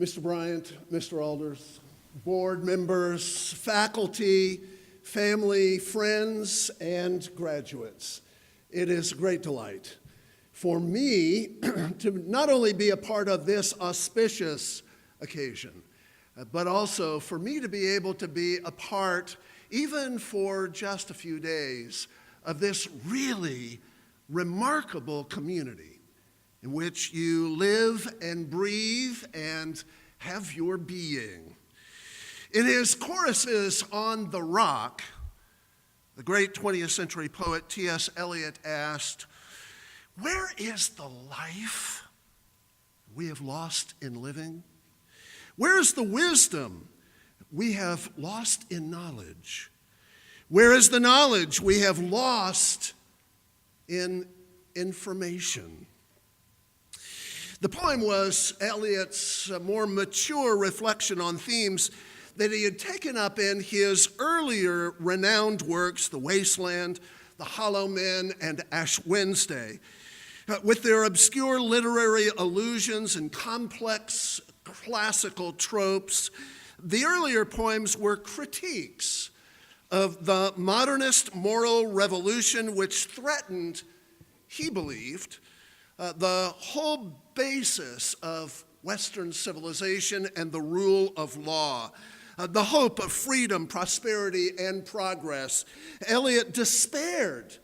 Mr. Bryant, Mr. Alders, board members, faculty, family, friends, and graduates. It is a great delight for me to not only be a part of this auspicious occasion, but also for me to be able to be a part, even for just a few days, of this really remarkable community in which you live and breathe and have your being. In his choruses on the Rock, the great 20th century poet T.S. Eliot asked, "Where is the life we have lost in living? Where is the wisdom we have lost in knowledge? Where is the knowledge we have lost in information?" The poem was Eliot's more mature reflection on themes that he had taken up in his earlier renowned works, The Wasteland, The Hollow Men, and Ash Wednesday. With their obscure literary allusions and complex classical tropes, the earlier poems were critiques of the modernist moral revolution which threatened, he believed, the whole basis of Western civilization and the rule of law, the hope of freedom, prosperity, and progress. Eliot despaired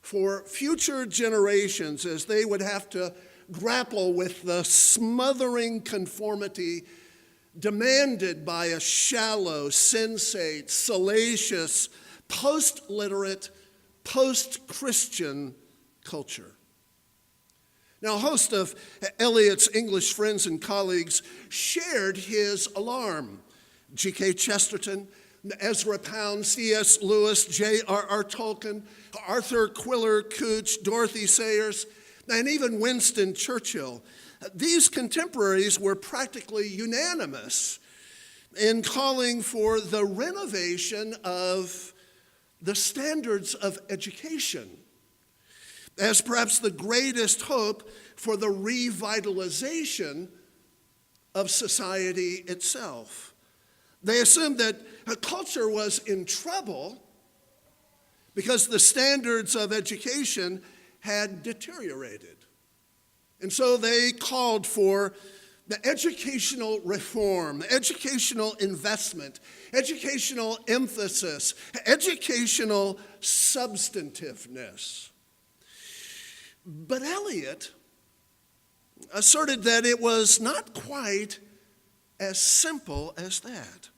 for future generations as they would have to grapple with the smothering conformity demanded by a shallow, sensate, salacious, post-literate, post-Christian culture. Now, a host of Eliot's English friends and colleagues shared his alarm. G.K. Chesterton, Ezra Pound, C.S. Lewis, J.R.R. Tolkien, Arthur Quiller Couch, Dorothy Sayers, and even Winston Churchill. These contemporaries were practically unanimous in calling for the renovation of the standards of education as perhaps the greatest hope for the revitalization of society itself. They assumed that a culture was in trouble because the standards of education had deteriorated. And so they called for the educational reform, educational investment, educational emphasis, educational substantiveness. But Eliot asserted that it was not quite as simple as that.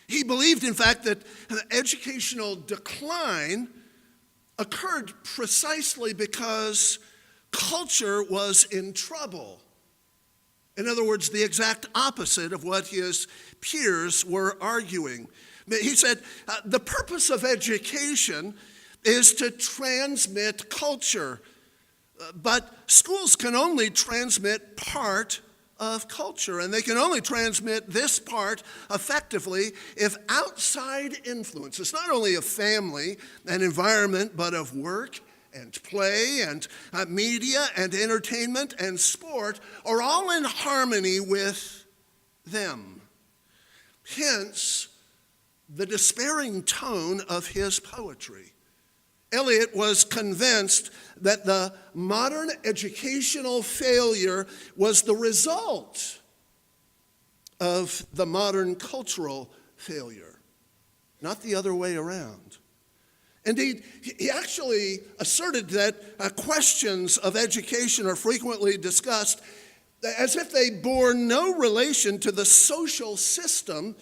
He believed, in fact, that educational decline occurred precisely because culture was in trouble. In other words, the exact opposite of what his peers were arguing. He said, the purpose of education is to transmit culture. But schools can only transmit part of culture, and they can only transmit this part effectively if outside influences, not only of family and environment, but of work and play and media and entertainment and sport, are all in harmony with them. Hence, the despairing tone of his poetry. Eliot was convinced that the modern educational failure was the result of the modern cultural failure, not the other way around. Indeed, he actually asserted that questions of education are frequently discussed as if they bore no relation to the social system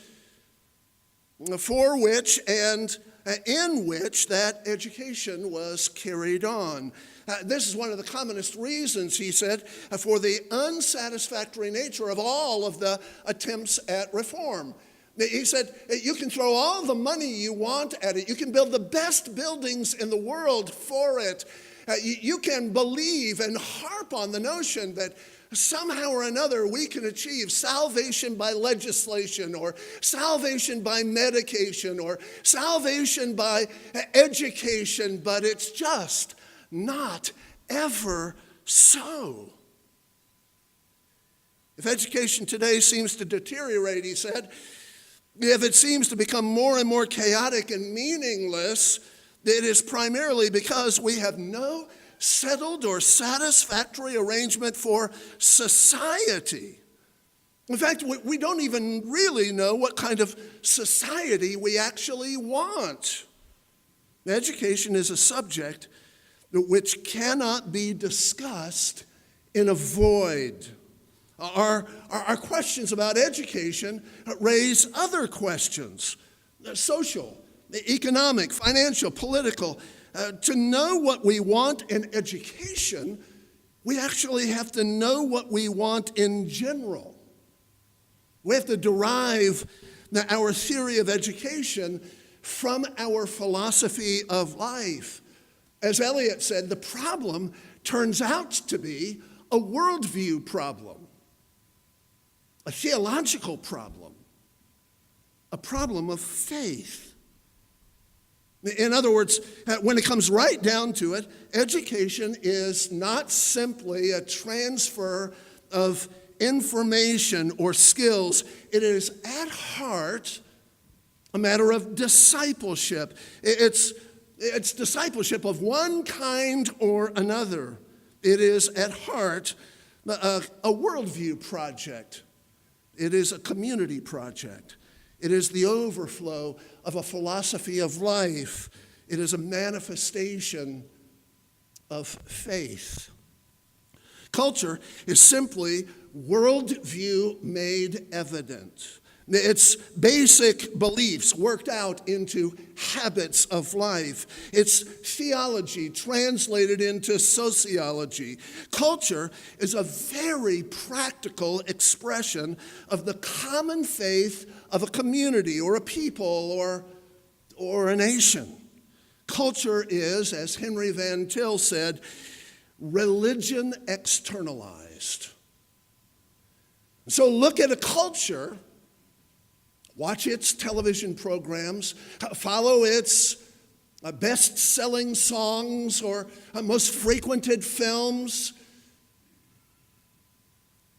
for which and in which that education was carried on. This is one of the commonest reasons, he said, for the unsatisfactory nature of all of the attempts at reform. He said, you can throw all the money you want at it. You can build the best buildings in the world for it. You can believe and harp on the notion that somehow or another we can achieve salvation by legislation or salvation by medication or salvation by education, but it's just not ever so. If education today seems to deteriorate, he said, if it seems to become more and more chaotic and meaningless, it is primarily because we have no settled or satisfactory arrangement for society. In fact, we don't even really know what kind of society we actually want. Education is a subject which cannot be discussed in a void. Our questions about education raise other questions, social, economic, financial, political. To know what we want in education, we actually have to know what we want in general. We have to derive our theory of education from our philosophy of life. As Eliot said, the problem turns out to be a worldview problem, a theological problem, a problem of faith. In other words, when it comes right down to it, education is not simply a transfer of information or skills. It is at heart a matter of discipleship. It's discipleship of one kind or another. It is at heart a worldview project. It is a community project. It is the overflow of a philosophy of life. It is a manifestation of faith. Culture is simply worldview made evident. It's basic beliefs worked out into habits of life. It's theology translated into sociology. Culture is a very practical expression of the common faith of a community or a people or a nation. Culture is, as Henry Van Til said, religion externalized. So look at a culture, watch its television programs, follow its best-selling songs or most frequented films,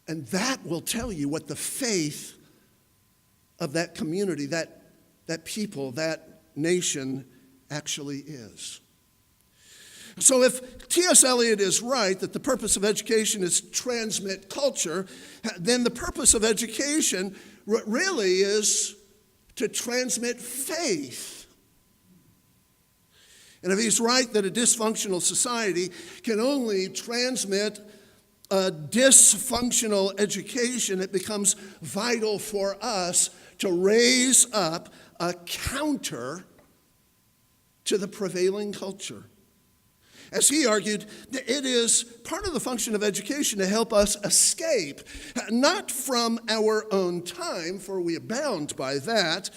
and that will tell you what the faith of that community, that people, that nation actually is. So if T.S. Eliot is right that the purpose of education is to transmit culture, then the purpose of education really is to transmit faith. And if he's right that a dysfunctional society can only transmit a dysfunctional education, it becomes vital for us to raise up a counter to the prevailing culture. As he argued, it is part of the function of education to help us escape, not from our own time, for we are bound by that,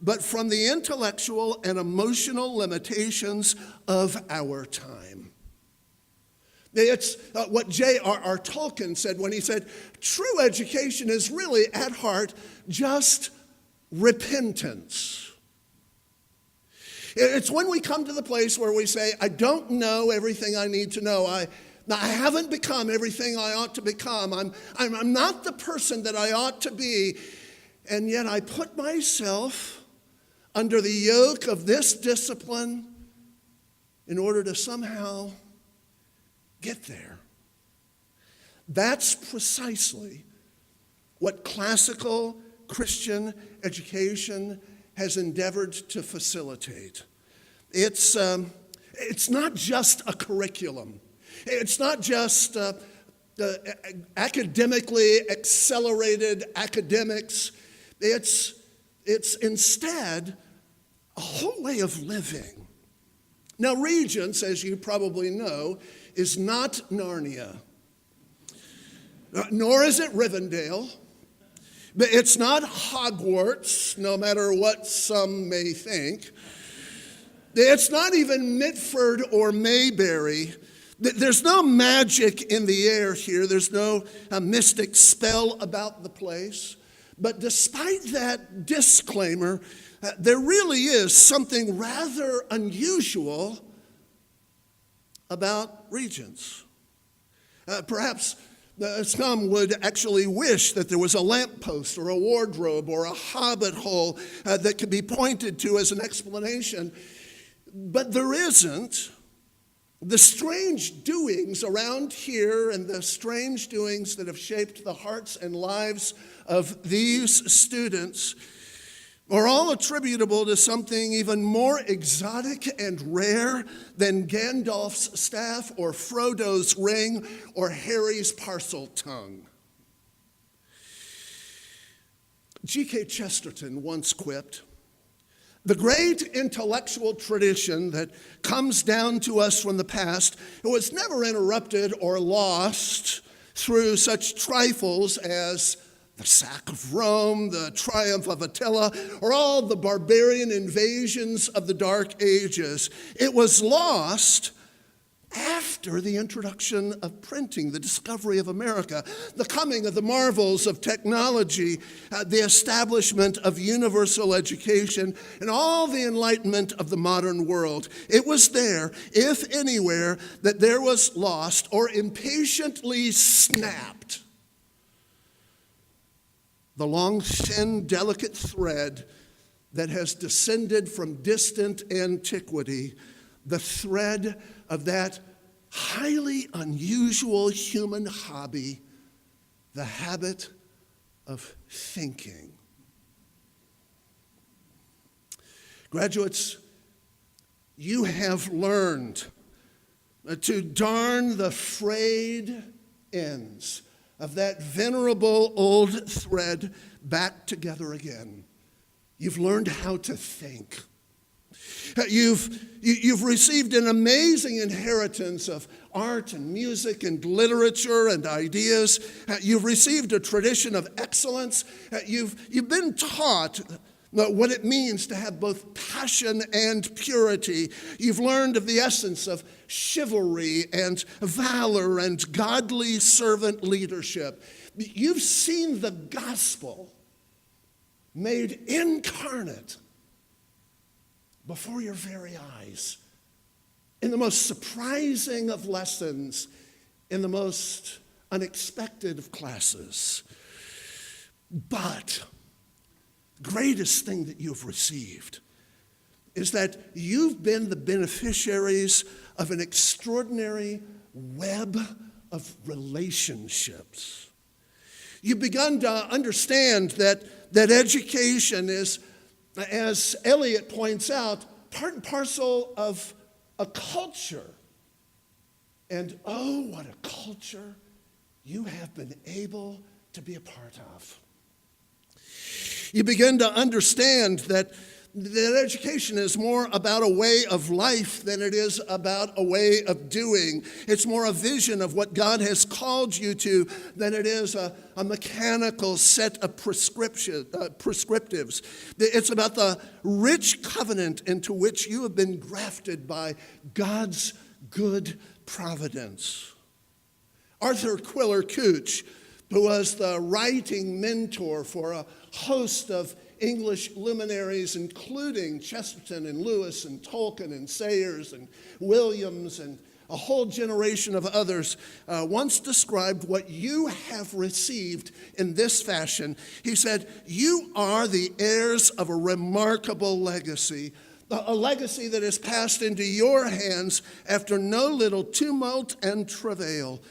but from the intellectual and emotional limitations of our time. It's what J.R.R. Tolkien said when he said, true education is really at heart just repentance. It's when we come to the place where we say, I don't know everything I need to know. I haven't become everything I ought to become. I'm not the person that I ought to be. And yet I put myself under the yoke of this discipline in order to somehow get there. That's precisely what classical Christian education has endeavored to facilitate. It's not just a curriculum. It's not just academically accelerated academics. It's instead a whole way of living. Now, Regents, as you probably know, is not Narnia, nor is it Rivendell. But it's not Hogwarts, no matter what some may think. It's not even Mitford or Mayberry. There's no magic in the air here. There's no mystic spell about the place. But despite that disclaimer, there really is something rather unusual about Regents. Perhaps Some would actually wish that there was a lamppost or a wardrobe or a hobbit hole that could be pointed to as an explanation. But there isn't. The strange doings around here and the strange doings that have shaped the hearts and lives of these students are all attributable to something even more exotic and rare than Gandalf's staff or Frodo's ring or Harry's parcel tongue. G.K. Chesterton once quipped, "The great intellectual tradition that comes down to us from the past was never interrupted or lost through such trifles as the sack of Rome, the triumph of Attila, or all the barbarian invasions of the Dark Ages. It was lost after the introduction of printing, the discovery of America, the coming of the marvels of technology, the establishment of universal education, and all the enlightenment of the modern world. It was there, if anywhere, that there was lost or impatiently snapped the long, thin, delicate thread that has descended from distant antiquity, the thread of that highly unusual human hobby, the habit of thinking." Graduates, you have learned to darn the frayed ends of that venerable old thread back together again. You've learned how to think. You've received an amazing inheritance of art and music and literature and ideas. You've received a tradition of excellence. You've been taught what it means to have both passion and purity. You've learned of the essence of chivalry and valor and godly servant leadership. You've seen the gospel made incarnate before your very eyes, in the most surprising of lessons, in the most unexpected of classes. But the greatest thing that you've received is that you've been the beneficiaries of an extraordinary web of relationships. You've begun to understand that education is, as Eliot points out, part and parcel of a culture. And oh, what a culture you have been able to be a part of. You begin to understand that education is more about a way of life than it is about a way of doing. It's more a vision of what God has called you to than it is a mechanical set of prescriptives. It's about the rich covenant into which you have been grafted by God's good providence. Arthur Quiller Couch, who was the writing mentor for a host of English luminaries, including Chesterton and Lewis and Tolkien and Sayers and Williams and a whole generation of others, once described what you have received in this fashion. He said, "You are the heirs of a remarkable legacy, a legacy that is passed into your hands after no little tumult and travail.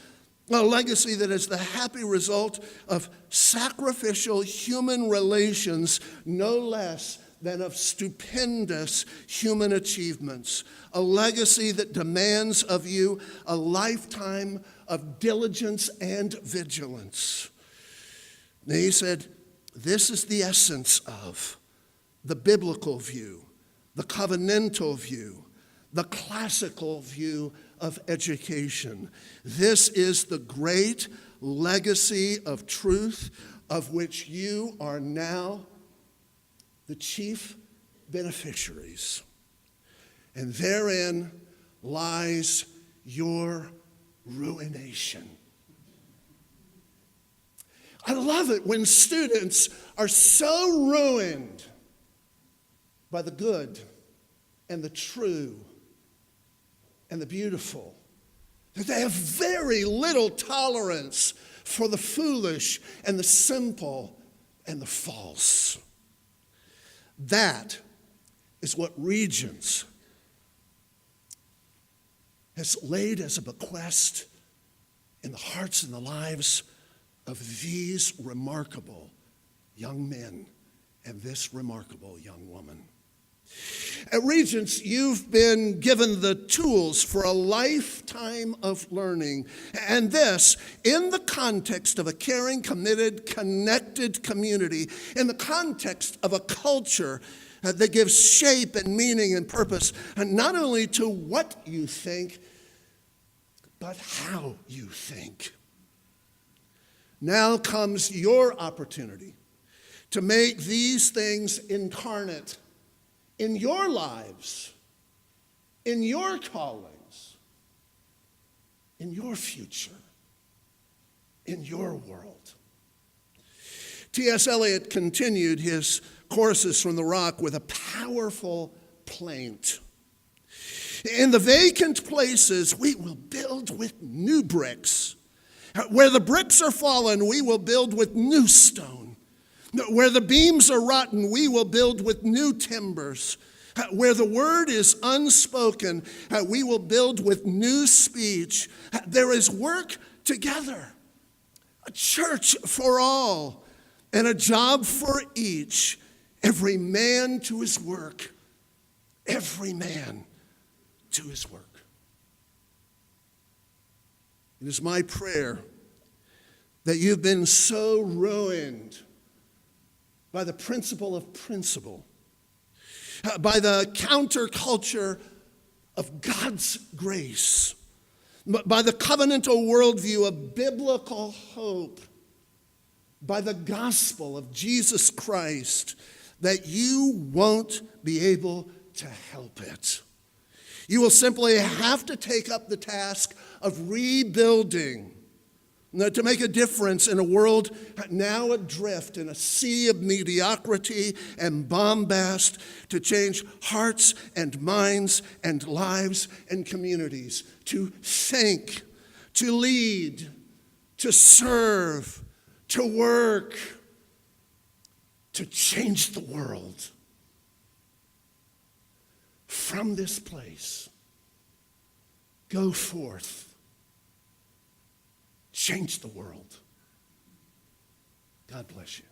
A legacy that is the happy result of sacrificial human relations, no less than of stupendous human achievements. A legacy that demands of you a lifetime of diligence and vigilance." And he said, this is the essence of the biblical view, the covenantal view, the classical view of education. This is the great legacy of truth of which you are now the chief beneficiaries. And therein lies your ruination. I love it when students are so ruined by the good and the true and the beautiful that they have very little tolerance for the foolish and the simple and the false. That is what Regents has laid as a bequest in the hearts and the lives of these remarkable young men and this remarkable young woman. At Regents, you've been given the tools for a lifetime of learning, and this in the context of a caring, committed, connected community, in the context of a culture that gives shape and meaning and purpose, and not only to what you think, but how you think. Now comes your opportunity to make these things incarnate in your lives, in your callings, in your future, in your world. T.S. Eliot continued his Choruses from the Rock with a powerful plaint. In the vacant places, we will build with new bricks. Where the bricks are fallen, we will build with new stone. Where the beams are rotten, we will build with new timbers. Where the word is unspoken, we will build with new speech. There is work together, a church for all, and a job for each. Every man to his work, every man to his work. It is my prayer that you've been so ruined by the principle of principle, by the counterculture of God's grace, by the covenantal worldview of biblical hope, by the gospel of Jesus Christ, that you won't be able to help it. You will simply have to take up the task of rebuilding, to make a difference in a world now adrift in a sea of mediocrity and bombast, to change hearts and minds and lives and communities, to think, to lead, to serve, to work, to change the world. From this place, go forth, change the world. God bless you.